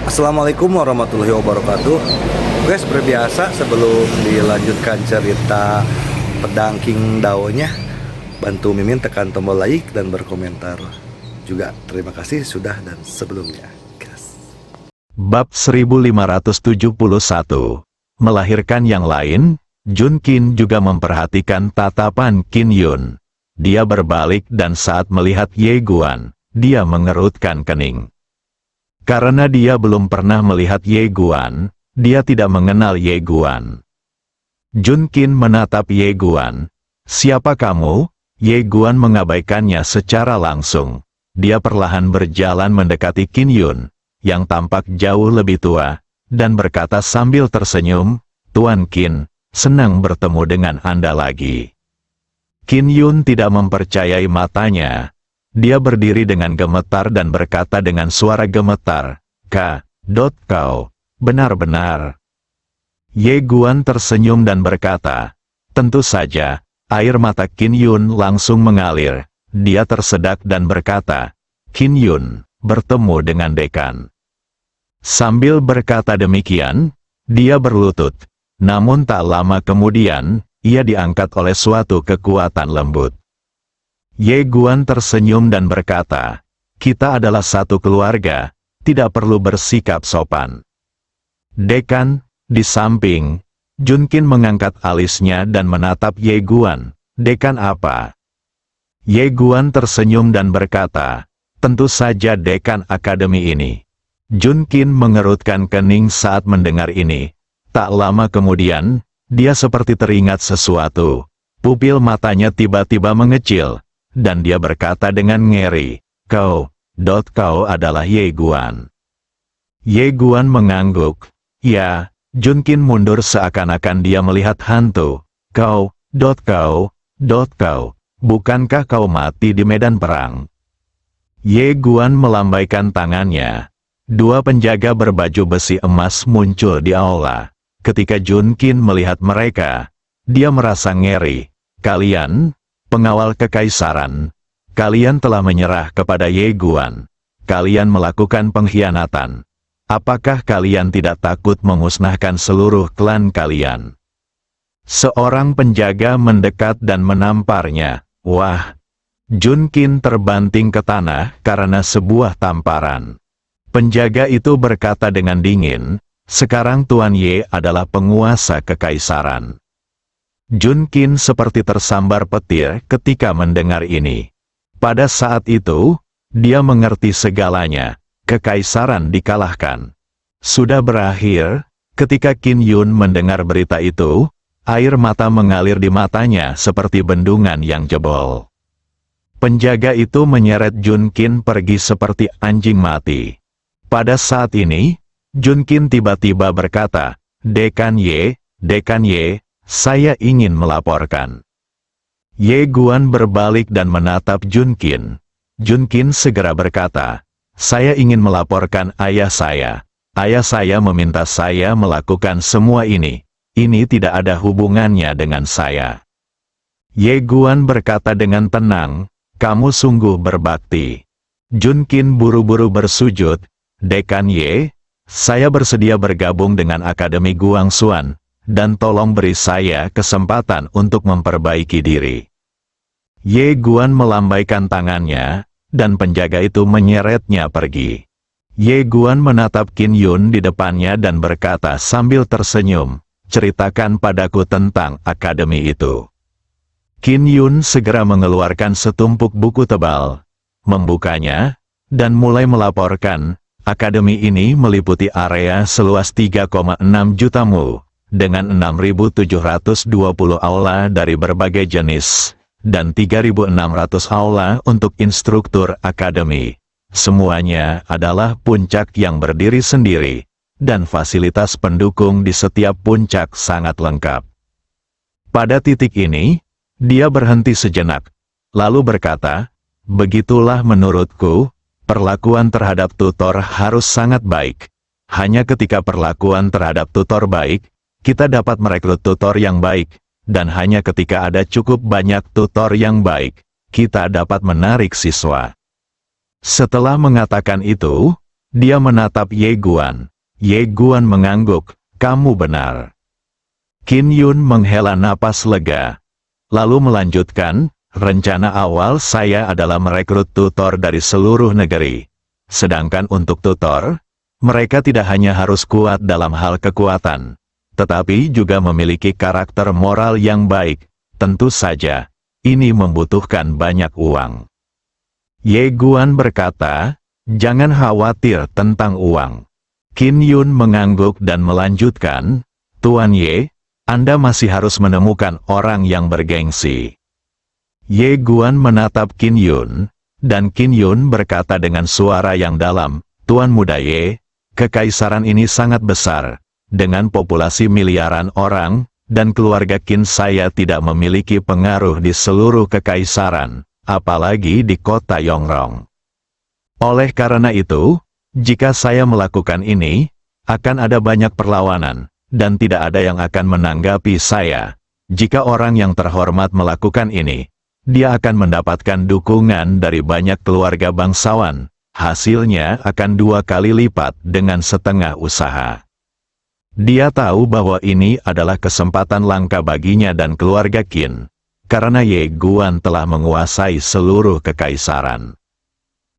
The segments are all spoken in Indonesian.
Assalamualaikum warahmatullahi wabarakatuh. Oke, seperti biasa sebelum dilanjutkan cerita pedang King Dao-nya, bantu Mimin tekan tombol like dan berkomentar. Juga terima kasih sudah dan sebelumnya. Gas. Bab 1571. Melahirkan yang lain, Jun Qin juga memperhatikan tatapan Qin Yun. Dia berbalik dan saat melihat Ye Guan, dia mengerutkan kening. Karena dia belum pernah melihat Ye Guan, dia tidak mengenal Ye Guan. Jun Qin menatap Ye Guan. "Siapa kamu?" Ye Guan mengabaikannya secara langsung. Dia perlahan berjalan mendekati Qin Yun, yang tampak jauh lebih tua, dan berkata sambil tersenyum, "Tuan Qin, senang bertemu dengan Anda lagi." Qin Yun tidak mempercayai matanya. Dia berdiri dengan gemetar dan berkata dengan suara gemetar, Kau, benar-benar." Ye Guan tersenyum dan berkata, "Tentu saja." Air mata Qin Yun langsung mengalir. Dia tersedak dan berkata, "Qin Yun, bertemu dengan dekan." Sambil berkata demikian, dia berlutut. Namun tak lama kemudian, ia diangkat oleh suatu kekuatan lembut. Ye Guan tersenyum dan berkata, "Kita adalah satu keluarga, tidak perlu bersikap sopan." "Dekan," di samping, Jun Qin mengangkat alisnya dan menatap Ye Guan. "Dekan apa?" Ye Guan tersenyum dan berkata, "Tentu saja dekan akademi ini." Jun Qin mengerutkan kening saat mendengar ini. Tak lama kemudian, dia seperti teringat sesuatu. Pupil matanya tiba-tiba mengecil, dan dia berkata dengan ngeri, Kau adalah Ye Guan." Ye Guan mengangguk. "Ya." Jun Qin mundur seakan-akan dia melihat hantu. Kau, bukankah kau mati di medan perang?" Ye Guan melambaikan tangannya. Dua penjaga berbaju besi emas muncul di aula. Ketika Jun Qin melihat mereka, dia merasa ngeri. "Kalian, pengawal kekaisaran, kalian telah menyerah kepada Ye Guan. Kalian melakukan pengkhianatan. Apakah kalian tidak takut memusnahkan seluruh klan kalian?" Seorang penjaga mendekat dan menamparnya. Wah! Jun Qin terbanting ke tanah karena sebuah tamparan. Penjaga itu berkata dengan dingin, "Sekarang Tuan Ye adalah penguasa kekaisaran." Jun Qin seperti tersambar petir ketika mendengar ini. Pada saat itu, dia mengerti segalanya. Kekaisaran dikalahkan. Sudah berakhir. Ketika Qin Yun mendengar berita itu, air mata mengalir di matanya seperti bendungan yang jebol. Penjaga itu menyeret Jun Qin pergi seperti anjing mati. Pada saat ini, Jun Qin tiba-tiba berkata, Dekan Ye, saya ingin melaporkan." Ye Guan berbalik dan menatap Jun Qin. Jun Qin segera berkata, "Saya ingin melaporkan ayah saya. Ayah saya meminta saya melakukan semua ini. Ini tidak ada hubungannya dengan saya." Ye Guan berkata dengan tenang, "Kamu sungguh berbakti." Jun Qin buru-buru bersujud, "Dekan Ye, saya bersedia bergabung dengan Akademi Guangxuan, dan tolong beri saya kesempatan untuk memperbaiki diri." Ye Guan melambaikan tangannya, dan penjaga itu menyeretnya pergi. Ye Guan menatap Qin Yun di depannya dan berkata sambil tersenyum, "Ceritakan padaku tentang akademi itu." Qin Yun segera mengeluarkan setumpuk buku tebal, membukanya, dan mulai melaporkan, "Akademi ini meliputi area seluas 3,6 juta mu, dengan 6.720 aula dari berbagai jenis, dan 3.600 aula untuk instruktur akademi. Semuanya adalah puncak yang berdiri sendiri, dan fasilitas pendukung di setiap puncak sangat lengkap." Pada titik ini, dia berhenti sejenak, lalu berkata, "Begitulah menurutku, perlakuan terhadap tutor harus sangat baik. Hanya ketika perlakuan terhadap tutor baik, kita dapat merekrut tutor yang baik. Dan hanya ketika ada cukup banyak tutor yang baik, kita dapat menarik siswa." Setelah mengatakan itu, Dia menatap Ye Guan. Ye Guan mengangguk, "Kamu benar." Qin Yun menghela napas lega. Lalu melanjutkan, "Rencana awal saya adalah merekrut tutor dari seluruh negeri. Sedangkan untuk tutor, mereka tidak hanya harus kuat dalam hal kekuatan, tetapi juga memiliki karakter moral yang baik. Tentu saja, ini membutuhkan banyak uang." Ye Guan berkata, "Jangan khawatir tentang uang." Qin Yun mengangguk dan melanjutkan, "Tuan Ye, Anda masih harus menemukan orang yang bergengsi." Ye Guan menatap Qin Yun, dan Qin Yun berkata dengan suara yang dalam, "Tuan Muda Ye, kekaisaran ini sangat besar, dengan populasi miliaran orang, dan keluarga Qin saya tidak memiliki pengaruh di seluruh kekaisaran, apalagi di kota Yongrong. Oleh karena itu, jika saya melakukan ini, akan ada banyak perlawanan, dan tidak ada yang akan menanggapi saya. Jika orang yang terhormat melakukan ini, dia akan mendapatkan dukungan dari banyak keluarga bangsawan. Hasilnya akan 2 kali lipat dengan setengah usaha." Dia tahu bahwa ini adalah kesempatan langka baginya dan keluarga Qin, karena Ye Guan telah menguasai seluruh kekaisaran.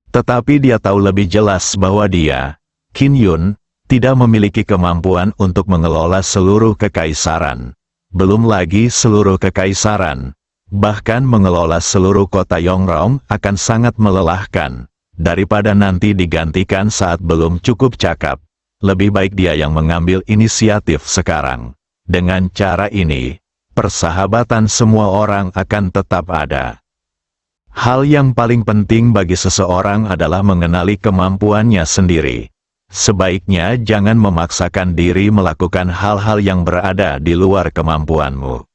Tetapi dia tahu lebih jelas bahwa dia, Qin Yun, tidak memiliki kemampuan untuk mengelola seluruh kekaisaran. Belum lagi seluruh kekaisaran, bahkan mengelola seluruh kota Yongrong akan sangat melelahkan. Daripada nanti digantikan saat belum cukup cakap, lebih baik dia yang mengambil inisiatif sekarang. Dengan cara ini, persahabatan semua orang akan tetap ada. Hal yang paling penting bagi seseorang adalah mengenali kemampuannya sendiri. Sebaiknya jangan memaksakan diri melakukan hal-hal yang berada di luar kemampuanmu.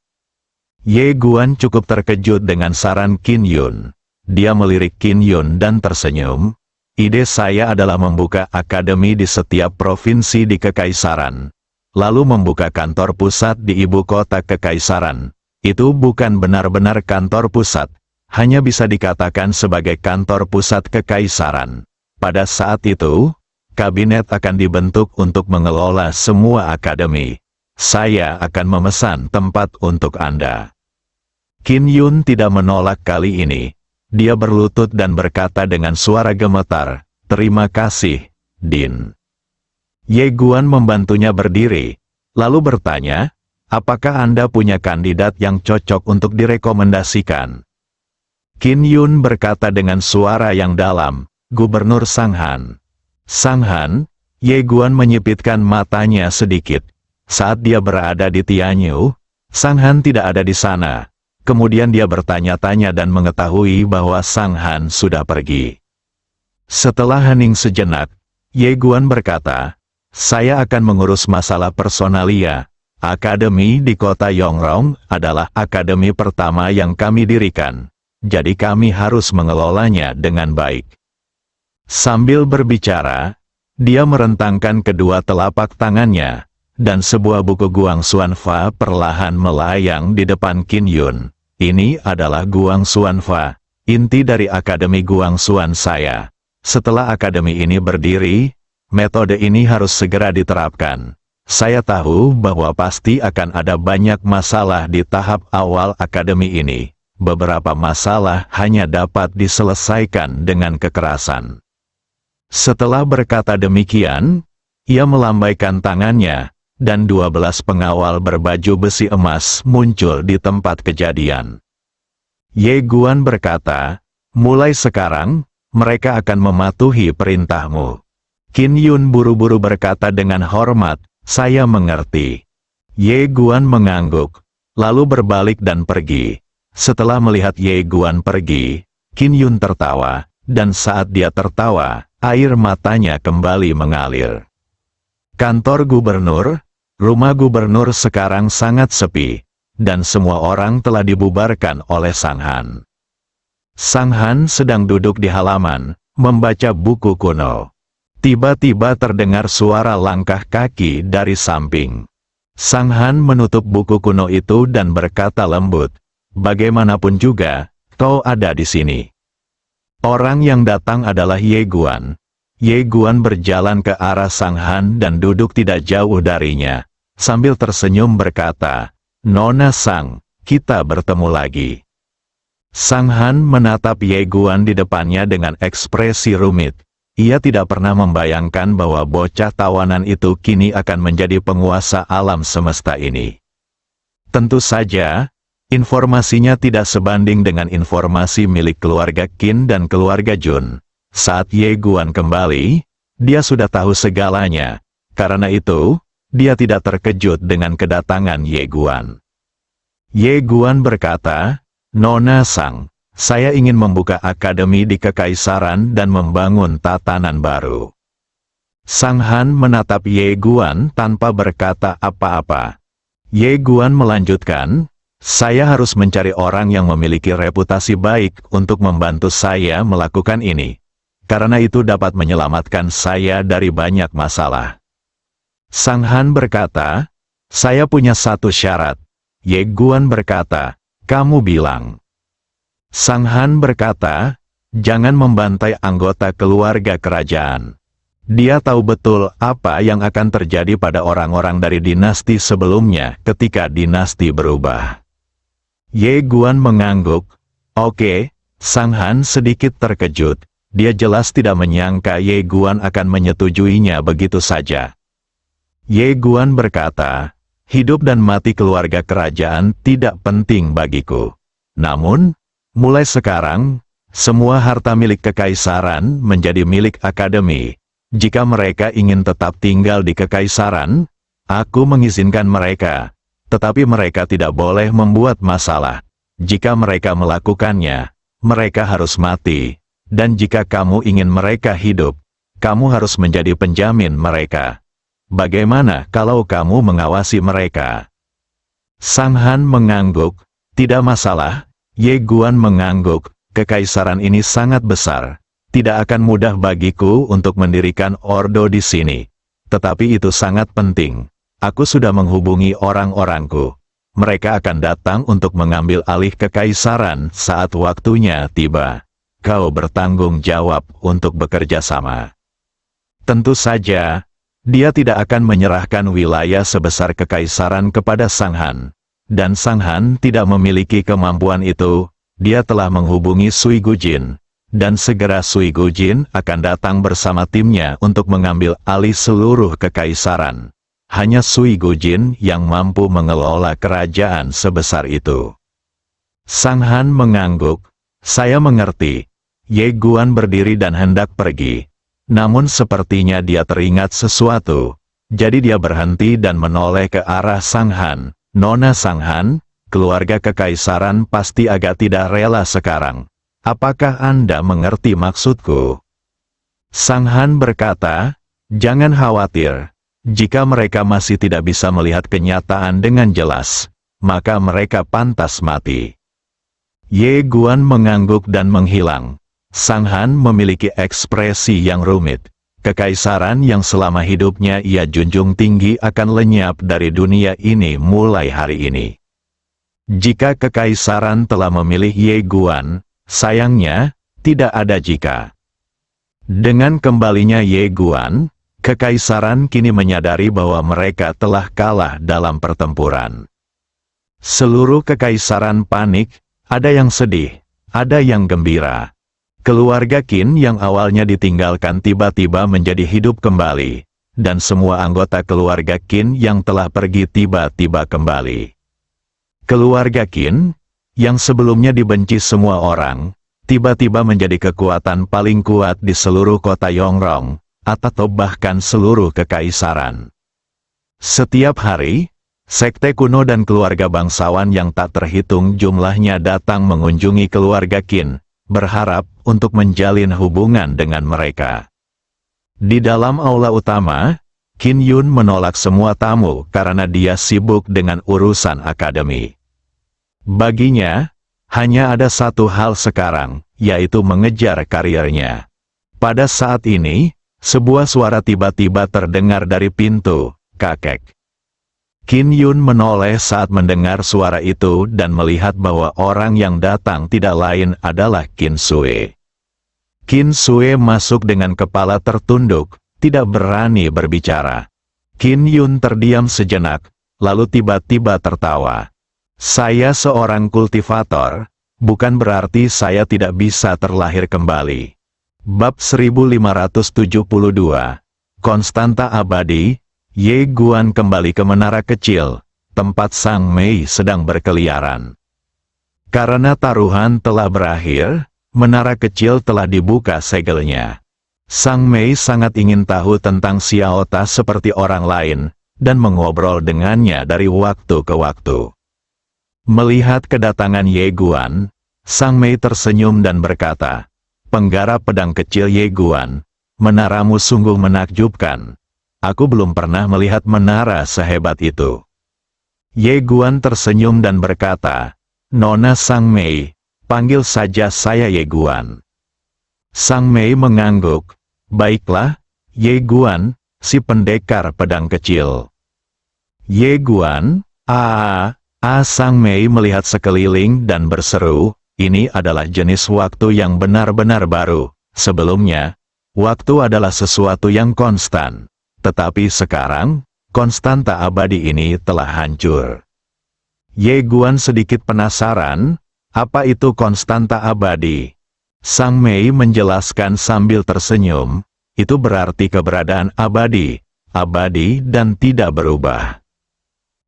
Ye Guan cukup terkejut dengan saran Qin Yun. Dia melirik Qin Yun dan tersenyum. "Ide saya adalah membuka akademi di setiap provinsi di kekaisaran, lalu membuka kantor pusat di ibu kota kekaisaran. Itu bukan benar-benar kantor pusat, hanya bisa dikatakan sebagai kantor pusat kekaisaran. Pada saat itu, kabinet akan dibentuk untuk mengelola semua akademi. Saya akan memesan tempat untuk Anda." Qin Yun tidak menolak kali ini. Dia berlutut dan berkata dengan suara gemetar, "Terima kasih, Din." Ye Guan membantunya berdiri, lalu bertanya, "Apakah Anda punya kandidat yang cocok untuk direkomendasikan?" Qin Yun berkata dengan suara yang dalam, "Gubernur Sanghan." Sanghan, Ye Guan menyipitkan matanya sedikit. Saat dia berada di Tianyu, Sanghan tidak ada di sana. Kemudian dia bertanya-tanya dan mengetahui bahwa Sanghan sudah pergi. Setelah hening sejenak, Ye Guan berkata, "Saya akan mengurus masalah personalia. Akademi di kota Yongrong adalah akademi pertama yang kami dirikan. Jadi kami harus mengelolanya dengan baik." Sambil berbicara, dia merentangkan kedua telapak tangannya, dan sebuah buku Guang Xuanfa perlahan melayang di depan Qin Yun. "Ini adalah Guang Xuanfa, inti dari Akademi Guang Xuan saya. Setelah akademi ini berdiri, metode ini harus segera diterapkan. Saya tahu bahwa pasti akan ada banyak masalah di tahap awal akademi ini. Beberapa masalah hanya dapat diselesaikan dengan kekerasan." Setelah berkata demikian, ia melambaikan tangannya, dan 12 pengawal berbaju besi emas muncul di tempat kejadian. Ye Guan berkata, "Mulai sekarang, mereka akan mematuhi perintahmu." Qin Yun buru-buru berkata dengan hormat, "Saya mengerti." Ye Guan mengangguk, lalu berbalik dan pergi. Setelah melihat Ye Guan pergi, Qin Yun tertawa, dan saat dia tertawa, air matanya kembali mengalir. Kantor gubernur, rumah gubernur sekarang sangat sepi, dan semua orang telah dibubarkan oleh Sanghan. Sanghan sedang duduk di halaman, membaca buku kuno. Tiba-tiba terdengar suara langkah kaki dari samping. Sanghan menutup buku kuno itu dan berkata lembut, "Bagaimanapun juga, kau ada di sini." Orang yang datang adalah Ye Guan. Ye Guan berjalan ke arah Sang Han dan duduk tidak jauh darinya, sambil tersenyum berkata, "Nona Sang, kita bertemu lagi." Sang Han menatap Ye Guan di depannya dengan ekspresi rumit. Ia tidak pernah membayangkan bahwa bocah tawanan itu kini akan menjadi penguasa alam semesta ini. Tentu saja, informasinya tidak sebanding dengan informasi milik keluarga Qin dan keluarga Jun. Saat Ye Guan kembali, dia sudah tahu segalanya. Karena itu, dia tidak terkejut dengan kedatangan Ye Guan. Ye Guan berkata, "Nona Sang, saya ingin membuka akademi di Kekaisaran dan membangun tatanan baru." Sang Han menatap Ye Guan tanpa berkata apa-apa. Ye Guan melanjutkan, "Saya harus mencari orang yang memiliki reputasi baik untuk membantu saya melakukan ini. Karena itu dapat menyelamatkan saya dari banyak masalah." Sang Han berkata, "Saya punya satu syarat." Ye Guan berkata, "Kamu bilang." Sang Han berkata, "Jangan membantai anggota keluarga kerajaan." Dia tahu betul apa yang akan terjadi pada orang-orang dari dinasti sebelumnya ketika dinasti berubah. Ye Guan mengangguk. Oke, Sang Han sedikit terkejut. Dia jelas tidak menyangka Ye Guan akan menyetujuinya begitu saja. Ye Guan berkata, "Hidup dan mati keluarga kerajaan tidak penting bagiku. Namun, mulai sekarang, semua harta milik kekaisaran menjadi milik akademi. Jika mereka ingin tetap tinggal di kekaisaran, aku mengizinkan mereka. Tetapi mereka tidak boleh membuat masalah. Jika mereka melakukannya, mereka harus mati. Dan jika kamu ingin mereka hidup, kamu harus menjadi penjamin mereka. Bagaimana kalau kamu mengawasi mereka?" Sang Han mengangguk. "Tidak masalah." Ye Guan mengangguk, "Kekaisaran ini sangat besar. Tidak akan mudah bagiku untuk mendirikan ordo di sini. Tetapi itu sangat penting. Aku sudah menghubungi orang-orangku. Mereka akan datang untuk mengambil alih kekaisaran saat waktunya tiba. Kau bertanggung jawab untuk bekerja sama." Tentu saja, dia tidak akan menyerahkan wilayah sebesar kekaisaran kepada Sang Han. Dan Sang Han tidak memiliki kemampuan itu. Dia telah menghubungi Sui Gujin. Dan segera Sui Gujin akan datang bersama timnya untuk mengambil alih seluruh kekaisaran. Hanya Sui Gujin yang mampu mengelola kerajaan sebesar itu. Sang Han mengangguk. "Saya mengerti." Ye Guan berdiri dan hendak pergi. Namun sepertinya dia teringat sesuatu. Jadi dia berhenti dan menoleh ke arah Sang Han. "Nona Sang Han, keluarga kekaisaran pasti agak tidak rela sekarang. Apakah Anda mengerti maksudku?" Sang Han berkata, "Jangan khawatir. Jika mereka masih tidak bisa melihat kenyataan dengan jelas, maka mereka pantas mati." Ye Guan mengangguk dan menghilang. Sang Han memiliki ekspresi yang rumit. Kekaisaran yang selama hidupnya ia junjung tinggi akan lenyap dari dunia ini mulai hari ini. Jika kekaisaran telah memilih Ye Guan, sayangnya, tidak ada jika. Dengan kembalinya Ye Guan, kekaisaran kini menyadari bahwa mereka telah kalah dalam pertempuran. Seluruh kekaisaran panik, ada yang sedih, ada yang gembira. Keluarga Qin yang awalnya ditinggalkan tiba-tiba menjadi hidup kembali, dan semua anggota keluarga Qin yang telah pergi tiba-tiba kembali. Keluarga Qin, yang sebelumnya dibenci semua orang, tiba-tiba menjadi kekuatan paling kuat di seluruh kota Yongrong, atau bahkan seluruh kekaisaran. Setiap hari, sekte kuno dan keluarga bangsawan yang tak terhitung jumlahnya datang mengunjungi keluarga Qin, berharap untuk menjalin hubungan dengan mereka. Di dalam aula utama, Qin Yun menolak semua tamu karena dia sibuk dengan urusan akademi. Baginya, hanya ada satu hal sekarang, yaitu mengejar karirnya. Pada saat ini, sebuah suara tiba-tiba terdengar dari pintu, "Kakek." Qin Yun menoleh saat mendengar suara itu dan melihat bahwa orang yang datang tidak lain adalah Qin Sui. Qin Sue masuk dengan kepala tertunduk, tidak berani berbicara. Qin Yun terdiam sejenak, lalu tiba-tiba tertawa. Saya seorang kultivator, bukan berarti saya tidak bisa terlahir kembali. Bab 1572, Konstanta Abadi. Ye Guan kembali ke menara kecil, tempat Sang Mei sedang berkeliaran. Karena taruhan telah berakhir, menara kecil telah dibuka segelnya. Sang Mei sangat ingin tahu tentang Xiao Ta seperti orang lain, dan mengobrol dengannya dari waktu ke waktu. Melihat kedatangan Ye Guan, Sang Mei tersenyum dan berkata, "Penggarap pedang kecil Ye Guan, menaramu sungguh menakjubkan. Aku belum pernah melihat menara sehebat itu." Ye Guan tersenyum dan berkata, "Nona Sang Mei, panggil saja saya Ye Guan." Sang Mei mengangguk. "Baiklah, Ye Guan, si pendekar pedang kecil." Ye Guan, Sang Mei melihat sekeliling dan berseru, "Ini adalah jenis waktu yang benar-benar baru. Sebelumnya, waktu adalah sesuatu yang konstan. Tetapi sekarang, konstanta abadi ini telah hancur." Ye Guan sedikit penasaran, apa itu konstanta abadi? Sang Mei menjelaskan sambil tersenyum, itu berarti keberadaan abadi, abadi dan tidak berubah.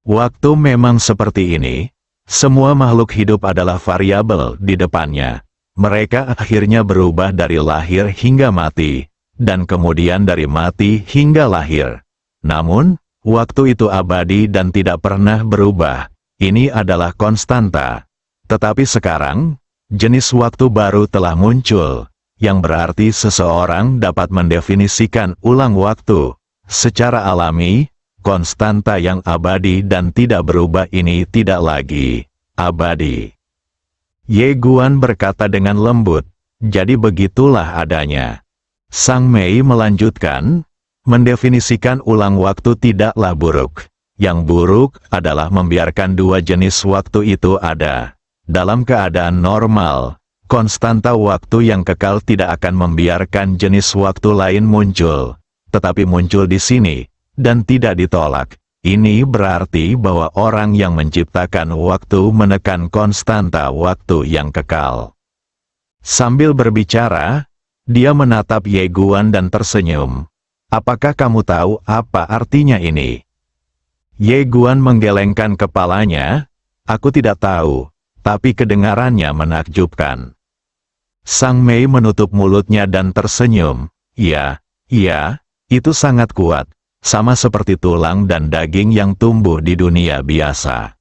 Waktu memang seperti ini, semua makhluk hidup adalah variabel di depannya. Mereka akhirnya berubah dari lahir hingga mati, dan kemudian dari mati hingga lahir. Namun, waktu itu abadi dan tidak pernah berubah. Ini adalah konstanta. Tetapi sekarang, jenis waktu baru telah muncul, yang berarti seseorang dapat mendefinisikan ulang waktu. Secara alami, konstanta yang abadi dan tidak berubah ini tidak lagi abadi. Ye Guan berkata dengan lembut, "Jadi begitulah adanya." Sang Mei melanjutkan, "Mendefinisikan ulang waktu tidaklah buruk. Yang buruk adalah membiarkan dua jenis waktu itu ada. Dalam keadaan normal, konstanta waktu yang kekal tidak akan membiarkan jenis waktu lain muncul, tetapi muncul di sini, dan tidak ditolak. Ini berarti bahwa orang yang menciptakan waktu menekan konstanta waktu yang kekal." Sambil berbicara, dia menatap Ye Guan dan tersenyum. "Apakah kamu tahu apa artinya ini?" Ye Guan menggelengkan kepalanya, "Aku tidak tahu, tapi kedengarannya menakjubkan." Sang Mei menutup mulutnya dan tersenyum, iya, itu sangat kuat, sama seperti tulang dan daging yang tumbuh di dunia biasa."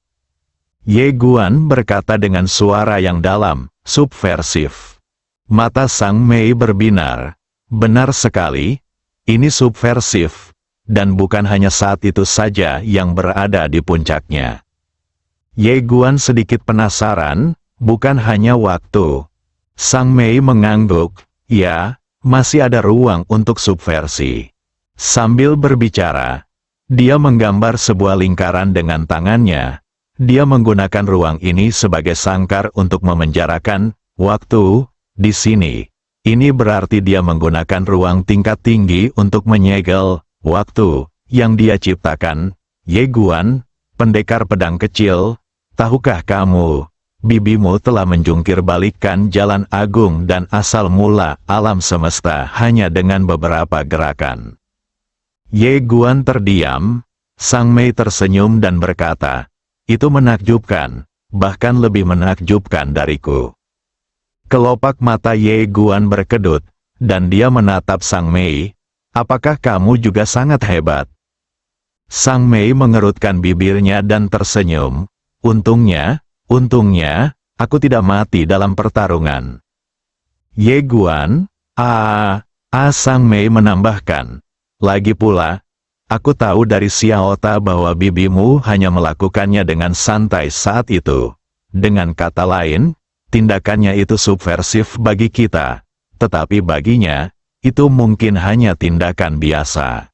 Ye Guan berkata dengan suara yang dalam, subversif. Mata Sang Mei berbinar, "Benar sekali, ini subversif. Dan bukan hanya saat itu saja yang berada di puncaknya." Ye Guan sedikit penasaran, "Bukan hanya waktu?" Sang Mei mengangguk, "Ya, masih ada ruang untuk subversi." Sambil berbicara, dia menggambar sebuah lingkaran dengan tangannya. Dia menggunakan ruang ini sebagai sangkar untuk memenjarakan waktu di sini. Ini berarti dia menggunakan ruang tingkat tinggi untuk menyegel waktu yang dia ciptakan. Ye Guan, pendekar pedang kecil, tahukah kamu, bibimu telah menjungkir balikkan jalan agung dan asal mula alam semesta hanya dengan beberapa gerakan. Ye Guan terdiam. Sang Mei tersenyum dan berkata, "Itu menakjubkan, bahkan lebih menakjubkan dariku." Kelopak mata Ye Guan berkedut, dan dia menatap Sang Mei. "Apakah kamu juga sangat hebat?" Sang Mei mengerutkan bibirnya dan tersenyum. Untungnya, aku tidak mati dalam pertarungan." Ye Guan, Sang Mei menambahkan, "Lagi pula, aku tahu dari Xiao Ta bahwa bibimu hanya melakukannya dengan santai saat itu. Dengan kata lain, tindakannya itu subversif bagi kita, tetapi baginya, itu mungkin hanya tindakan biasa."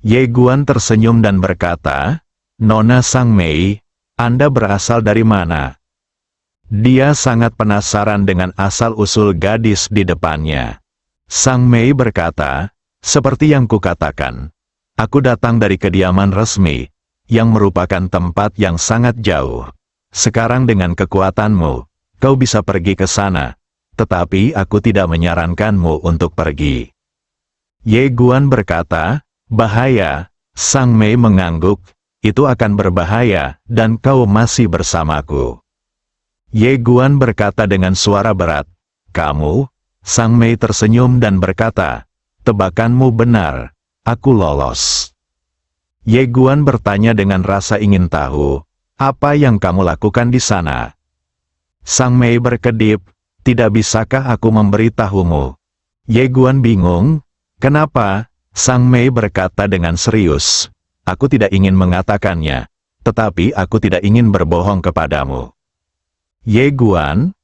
Ye Guan tersenyum dan berkata, "Nona Sang Mei, Anda berasal dari mana?" Dia sangat penasaran dengan asal-usul gadis di depannya. Sang Mei berkata, seperti yang kukatakan, aku datang dari kediaman resmi, yang merupakan tempat yang sangat jauh. Sekarang dengan kekuatanmu, kau bisa pergi ke sana, tetapi aku tidak menyarankanmu untuk pergi. Ye Guan berkata, bahaya. Sang Mei mengangguk, itu akan berbahaya, dan kau masih bersamaku. Ye Guan berkata dengan suara berat, kamu? Sang Mei tersenyum dan berkata, tebakanmu benar, aku lolos. Ye Guan bertanya dengan rasa ingin tahu, apa yang kamu lakukan di sana? Sang Mei berkedip, tidak bisakah aku memberitahumu? Ye Guan bingung, kenapa? Sang Mei berkata dengan serius, aku tidak ingin mengatakannya, tetapi aku tidak ingin berbohong kepadamu. Ye Guan,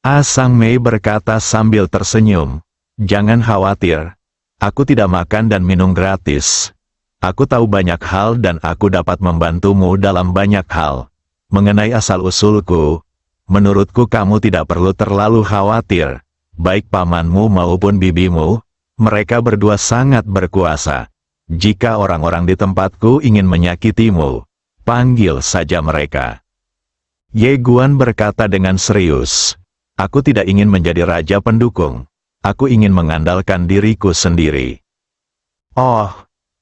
Sang Mei berkata sambil tersenyum, jangan khawatir, aku tidak makan dan minum gratis. Aku tahu banyak hal dan aku dapat membantumu dalam banyak hal. Mengenai asal-usulku, menurutku kamu tidak perlu terlalu khawatir, baik pamanmu maupun bibimu, mereka berdua sangat berkuasa. Jika orang-orang di tempatku ingin menyakitimu, panggil saja mereka. Ye Guan berkata dengan serius, aku tidak ingin menjadi raja pendukung. Aku ingin mengandalkan diriku sendiri. Oh,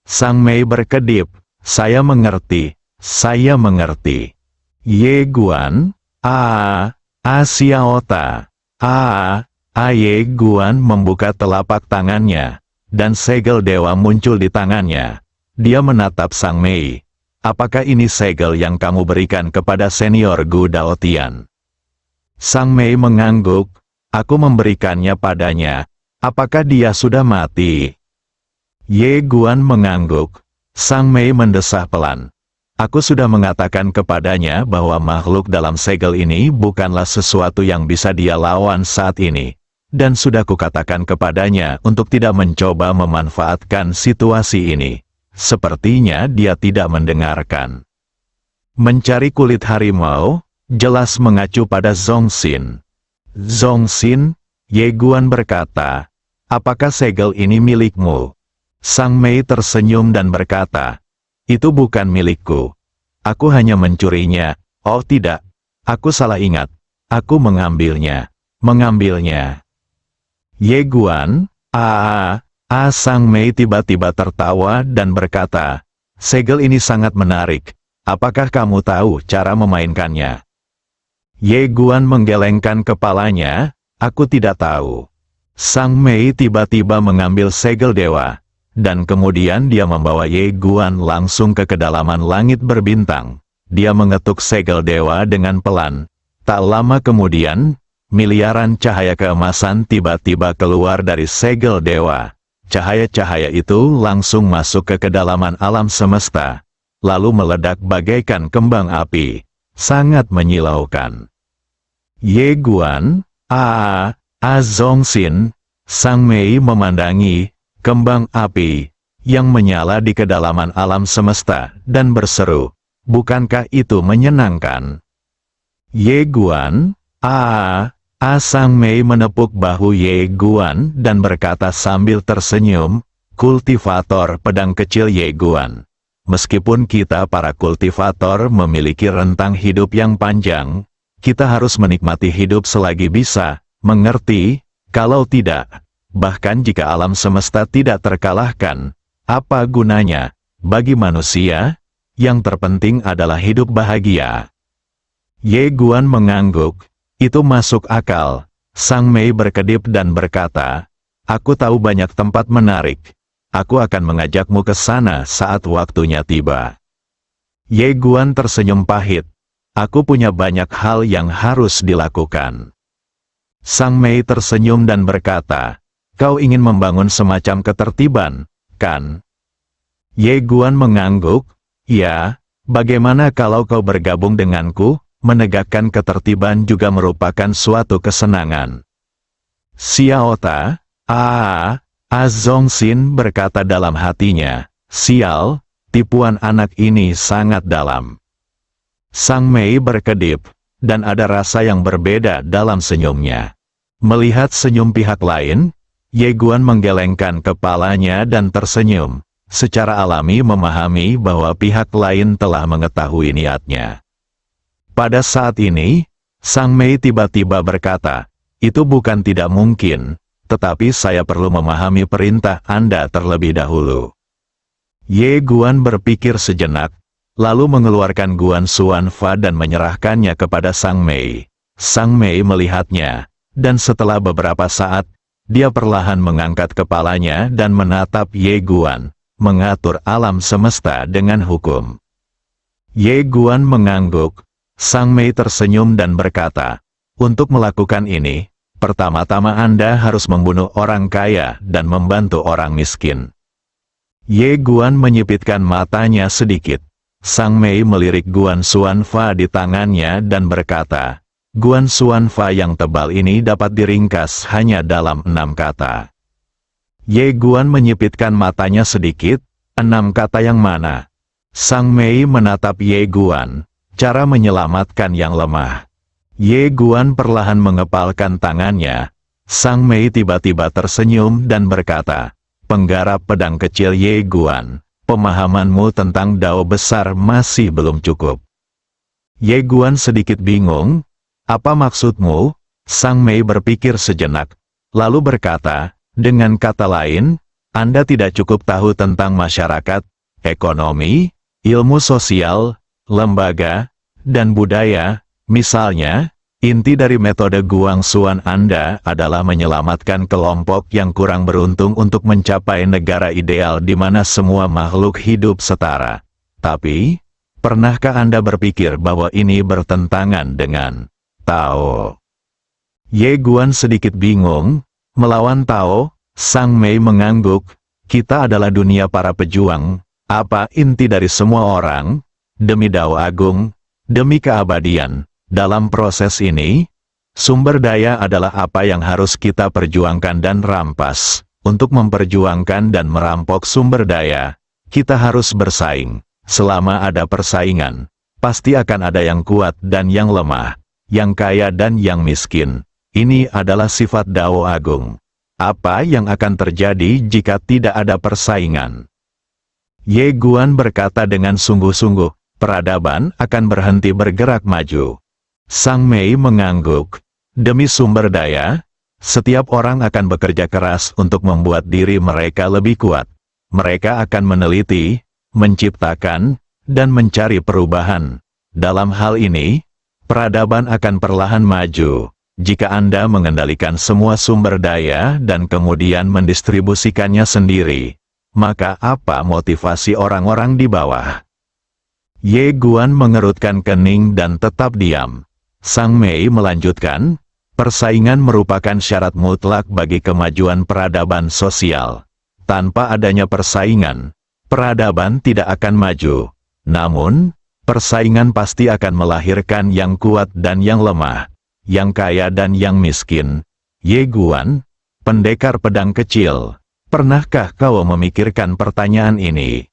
Sang Mei berkedip, saya mengerti, saya mengerti. Ye Guan, Xiaota, Ye Guan membuka telapak tangannya, dan segel dewa muncul di tangannya. Dia menatap Sang Mei. Apakah ini segel yang kamu berikan kepada senior Gu Daotian? Sang Mei mengangguk, aku memberikannya padanya. Apakah dia sudah mati? Ye Guan mengangguk. Sang Mei mendesah pelan. Aku sudah mengatakan kepadanya bahwa makhluk dalam segel ini bukanlah sesuatu yang bisa dia lawan saat ini. Dan sudah kukatakan kepadanya untuk tidak mencoba memanfaatkan situasi ini. Sepertinya dia tidak mendengarkan. Mencari kulit harimau, jelas mengacu pada Zongxin. Zongxin, Ye Guan berkata, apakah segel ini milikmu? Sang Mei tersenyum dan berkata, itu bukan milikku. Aku hanya mencurinya. Oh tidak, aku salah ingat. Aku mengambilnya. Mengambilnya. Ye Guan, Sang Mei tiba-tiba tertawa dan berkata, segel ini sangat menarik. Apakah kamu tahu cara memainkannya? Ye Guan menggelengkan kepalanya, aku tidak tahu. Sang Mei tiba-tiba mengambil segel dewa, dan kemudian dia membawa Ye Guan langsung ke kedalaman langit berbintang. Dia mengetuk segel dewa dengan pelan. Tak lama kemudian, miliaran cahaya keemasan tiba-tiba keluar dari segel dewa. Cahaya-cahaya itu langsung masuk ke kedalaman alam semesta, lalu meledak bagaikan kembang api. Sangat menyilaukan. Ye Guan, Zongxin, Sang Mei memandangi kembang api yang menyala di kedalaman alam semesta dan berseru, bukankah itu menyenangkan? Ye Guan, Sang Mei menepuk bahu Ye Guan dan berkata sambil tersenyum, kultivator pedang kecil Ye Guan. Meskipun kita para kultivator memiliki rentang hidup yang panjang, kita harus menikmati hidup selagi bisa, mengerti? Kalau tidak, bahkan jika alam semesta tidak terkalahkan, apa gunanya? Bagi manusia, yang terpenting adalah hidup bahagia. Ye Guan mengangguk, itu masuk akal. Sang Mei berkedip dan berkata, aku tahu banyak tempat menarik. Aku akan mengajakmu ke sana saat waktunya tiba. Ye Guan tersenyum pahit. Aku punya banyak hal yang harus dilakukan. Sang Mei tersenyum dan berkata, kau ingin membangun semacam ketertiban, kan? Ye Guan mengangguk, ya, bagaimana kalau kau bergabung denganku? Menegakkan ketertiban juga merupakan suatu kesenangan. Xiaota, Zongxin berkata dalam hatinya, sial, tipuan anak ini sangat dalam. Sang Mei berkedip, dan ada rasa yang berbeda dalam senyumnya. Melihat senyum pihak lain, Ye Guan menggelengkan kepalanya dan tersenyum, secara alami memahami bahwa pihak lain telah mengetahui niatnya. Pada saat ini, Sang Mei tiba-tiba berkata, "Itu bukan tidak mungkin, tetapi saya perlu memahami perintah Anda terlebih dahulu." Ye Guan berpikir sejenak, lalu mengeluarkan Guan Xuan Fa dan menyerahkannya kepada Sang Mei. Sang Mei melihatnya, dan setelah beberapa saat, dia perlahan mengangkat kepalanya dan menatap Ye Guan, mengatur alam semesta dengan hukum. Ye Guan mengangguk. Sang Mei tersenyum dan berkata, "Untuk melakukan ini, pertama-tama Anda harus membunuh orang kaya dan membantu orang miskin." Ye Guan menyipitkan matanya sedikit. Sang Mei melirik Guan Xuan Fa di tangannya dan berkata, "Guan Xuan Fa yang tebal ini dapat diringkas hanya dalam 6 kata." Ye Guan menyipitkan matanya sedikit, "6 kata yang mana?" Sang Mei menatap Ye Guan, cara menyelamatkan yang lemah. Ye Guan perlahan mengepalkan tangannya. Sang Mei tiba-tiba tersenyum dan berkata, "Penggarap pedang kecil Ye Guan, pemahamanmu tentang Dao besar masih belum cukup." Ye Guan sedikit bingung. "Apa maksudmu?" Sang Mei berpikir sejenak, lalu berkata, "Dengan kata lain, Anda tidak cukup tahu tentang masyarakat, ekonomi, ilmu sosial, lembaga, dan budaya. Misalnya, inti dari metode Guang Xuan Anda adalah menyelamatkan kelompok yang kurang beruntung untuk mencapai negara ideal di mana semua makhluk hidup setara. Tapi, pernahkah Anda berpikir bahwa ini bertentangan dengan Tao?" Ye Guan sedikit bingung. Melawan Tao, Sang Mei mengangguk, "Kita adalah dunia para pejuang. Apa inti dari semua orang? Demi Dao Agung, demi keabadian. Dalam proses ini, sumber daya adalah apa yang harus kita perjuangkan dan rampas. Untuk memperjuangkan dan merampok sumber daya, kita harus bersaing. Selama ada persaingan, pasti akan ada yang kuat dan yang lemah, yang kaya dan yang miskin. Ini adalah sifat Dao Agung. Apa yang akan terjadi jika tidak ada persaingan?" Ye Guan berkata dengan sungguh-sungguh, "Peradaban akan berhenti bergerak maju." Sang Mei mengangguk. Demi sumber daya, setiap orang akan bekerja keras untuk membuat diri mereka lebih kuat. Mereka akan meneliti, menciptakan, dan mencari perubahan. Dalam hal ini, peradaban akan perlahan maju. Jika Anda mengendalikan semua sumber daya dan kemudian mendistribusikannya sendiri, maka apa motivasi orang-orang di bawah? Ye Guan mengerutkan kening dan tetap diam. Sang Mei melanjutkan, "Persaingan merupakan syarat mutlak bagi kemajuan peradaban sosial. Tanpa adanya persaingan, peradaban tidak akan maju. Namun, persaingan pasti akan melahirkan yang kuat dan yang lemah, yang kaya dan yang miskin." Ye Guan, pendekar pedang kecil, pernahkah kau memikirkan pertanyaan ini?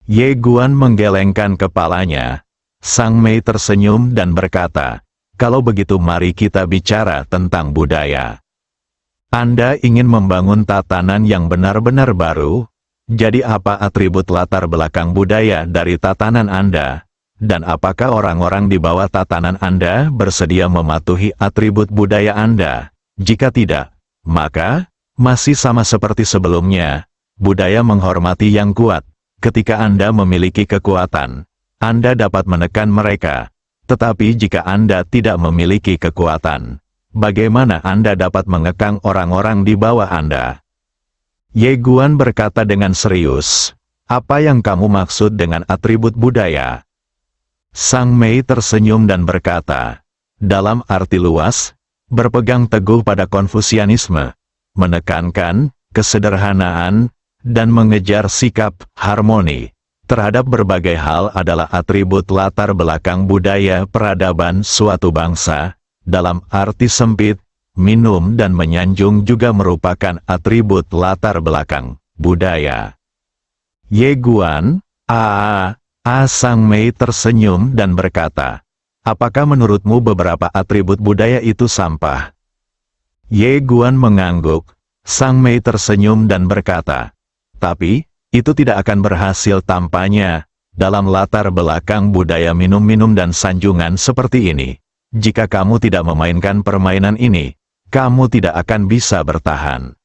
Ye Guan menggelengkan kepalanya. Sang Mei tersenyum dan berkata, "Kalau begitu mari kita bicara tentang budaya. Anda ingin membangun tatanan yang benar-benar baru? Jadi apa atribut latar belakang budaya dari tatanan Anda? Dan apakah orang-orang di bawah tatanan Anda bersedia mematuhi atribut budaya Anda? Jika tidak, maka masih sama seperti sebelumnya. Budaya menghormati yang kuat. Ketika Anda memiliki kekuatan, Anda dapat menekan mereka. Tetapi jika Anda tidak memiliki kekuatan, bagaimana Anda dapat mengekang orang-orang di bawah Anda?" Ye Guan berkata dengan serius, "Apa yang kamu maksud dengan atribut budaya?" Sang Mei tersenyum dan berkata, "Dalam arti luas, berpegang teguh pada Konfusianisme, menekankan kesederhanaan, dan mengejar sikap harmoni terhadap berbagai hal adalah atribut latar belakang budaya peradaban suatu bangsa. Dalam arti sempit, minum dan menyanjung juga merupakan atribut latar belakang budaya." Ye Guan, Sang Mei tersenyum dan berkata, apakah menurutmu beberapa atribut budaya itu sampah? Ye Guan mengangguk. Sang Mei tersenyum dan berkata, tapi, itu tidak akan berhasil tampaknya, dalam latar belakang budaya minum-minum dan sanjungan seperti ini. Jika kamu tidak memainkan permainan ini, kamu tidak akan bisa bertahan.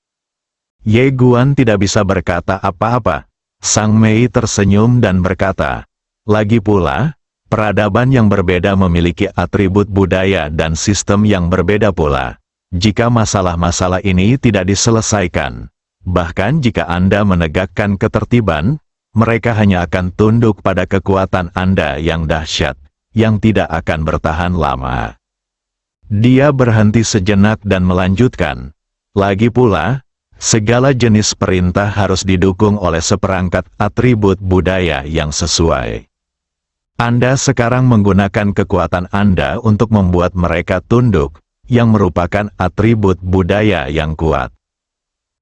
Ye Guan tidak bisa berkata apa-apa. Sang Mei tersenyum dan berkata, lagi pula, peradaban yang berbeda memiliki atribut budaya dan sistem yang berbeda pula. Jika masalah-masalah ini tidak diselesaikan, bahkan jika Anda menegakkan ketertiban, mereka hanya akan tunduk pada kekuatan Anda yang dahsyat, yang tidak akan bertahan lama. Dia berhenti sejenak dan melanjutkan, lagi pula, segala jenis perintah harus didukung oleh seperangkat atribut budaya yang sesuai. Anda sekarang menggunakan kekuatan Anda untuk membuat mereka tunduk, yang merupakan atribut budaya yang kuat.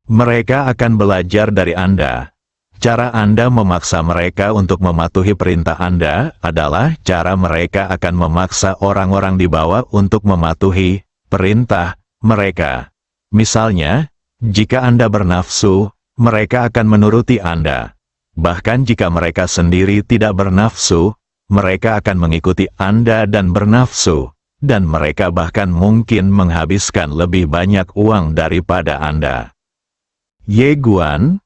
Mereka akan belajar dari Anda. Cara Anda memaksa mereka untuk mematuhi perintah Anda adalah cara mereka akan memaksa orang-orang di bawah untuk mematuhi perintah mereka. Misalnya, jika Anda bernafsu, mereka akan menuruti Anda. Bahkan jika mereka sendiri tidak bernafsu, mereka akan mengikuti Anda dan bernafsu. Dan mereka bahkan mungkin menghabiskan lebih banyak uang daripada Anda. Ye Guan,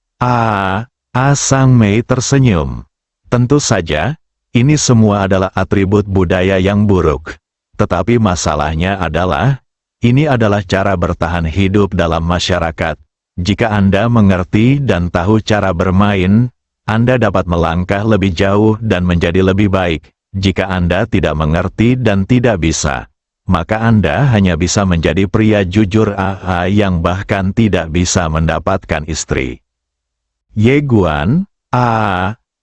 Sang Mei tersenyum. Tentu saja, ini semua adalah atribut budaya yang buruk. Tetapi masalahnya adalah, ini adalah cara bertahan hidup dalam masyarakat. Jika Anda mengerti dan tahu cara bermain, Anda dapat melangkah lebih jauh dan menjadi lebih baik. Jika Anda tidak mengerti dan tidak bisa, maka Anda hanya bisa menjadi pria jujur yang bahkan tidak bisa mendapatkan istri. Ye Guan,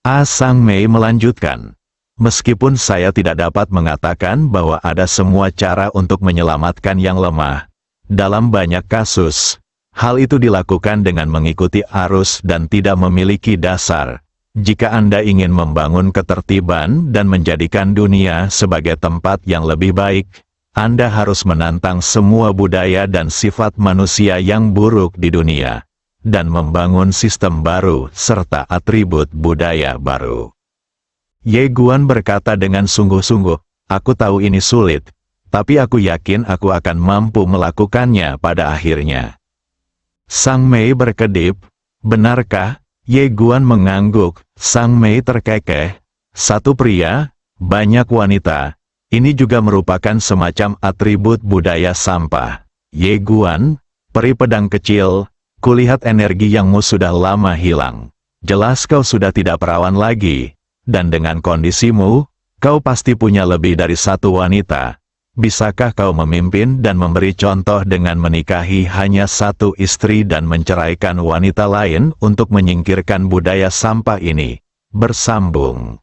Sang Mei melanjutkan. Meskipun saya tidak dapat mengatakan bahwa ada semua cara untuk menyelamatkan yang lemah, dalam banyak kasus, hal itu dilakukan dengan mengikuti arus dan tidak memiliki dasar. Jika Anda ingin membangun ketertiban dan menjadikan dunia sebagai tempat yang lebih baik, Anda harus menantang semua budaya dan sifat manusia yang buruk di dunia, dan membangun sistem baru serta atribut budaya baru. Ye Guan berkata dengan sungguh-sungguh, aku tahu ini sulit, tapi aku yakin aku akan mampu melakukannya pada akhirnya. Sang Mei berkedip, benarkah? Ye Guan mengangguk. Sang Mei terkekeh. Satu pria, banyak wanita. Ini juga merupakan semacam atribut budaya sampah. Ye Guan, peri pedang kecil, kulihat energi yangmu sudah lama hilang. Jelas kau sudah tidak perawan lagi. Dan dengan kondisimu, kau pasti punya lebih dari satu wanita. Bisakah kau memimpin dan memberi contoh dengan menikahi hanya satu istri dan menceraikan wanita lain untuk menyingkirkan budaya sampah ini? Bersambung.